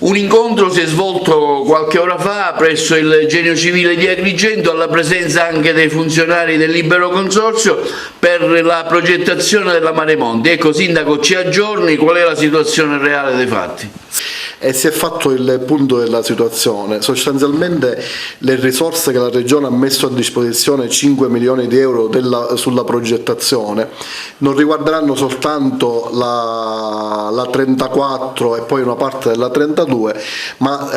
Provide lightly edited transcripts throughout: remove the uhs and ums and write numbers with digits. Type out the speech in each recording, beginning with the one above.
Un incontro si è svolto qualche ora fa presso il Genio Civile di Agrigento alla presenza anche dei funzionari del Libero Consorzio per la progettazione della Mare Monti. Ecco, Sindaco, ci aggiorni qual è la situazione reale dei fatti? E si è fatto il punto della situazione. Sostanzialmente le risorse che la Regione ha messo a disposizione, 5 milioni di euro sulla progettazione, non riguarderanno soltanto la 34 e poi una parte della 32, ma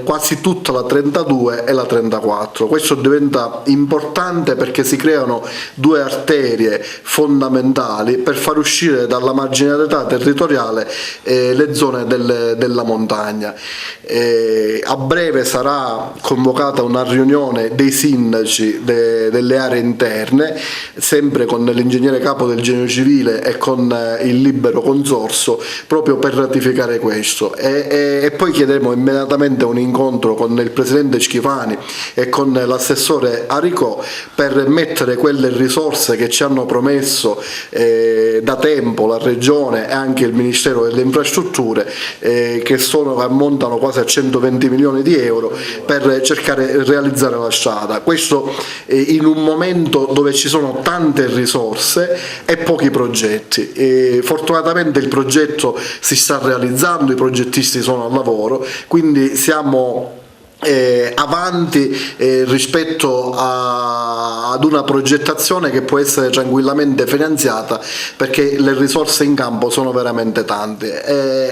quasi tutta la 32 e la 34. Questo diventa importante perché si creano due arterie fondamentali per far uscire dalla marginalità territoriale le zone della montagna. A breve sarà convocata una riunione dei sindaci delle aree interne, sempre con l'ingegnere capo del Genio Civile e con il Libero Consorzio, proprio per ratificare questo, e poi chiederemo immediatamente un incontro con il presidente Schifani e con l'assessore Aricò per mettere quelle risorse che ci hanno promesso da tempo la Regione e anche il Ministero delle Infrastrutture, che ammontano quasi a 120 milioni di euro, per cercare di realizzare la strada. Questo in un momento dove ci sono tante risorse e pochi progetti. Fortunatamente il progetto si sta realizzando, i progettisti sono al lavoro, quindi siamo avanti rispetto ad una progettazione che può essere tranquillamente finanziata, perché le risorse in campo sono veramente tante,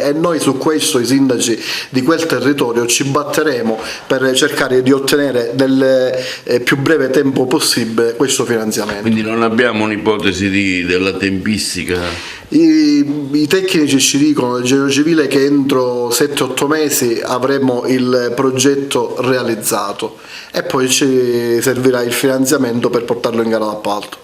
e noi su questo, i sindaci di quel territorio, ci batteremo per cercare di ottenere nel più breve tempo possibile questo finanziamento. Quindi non abbiamo un'ipotesi della tempistica? I tecnici ci dicono del Genio Civile che entro 7-8 mesi avremo il progetto realizzato e poi ci servirà il finanziamento per portarlo in gara d'appalto.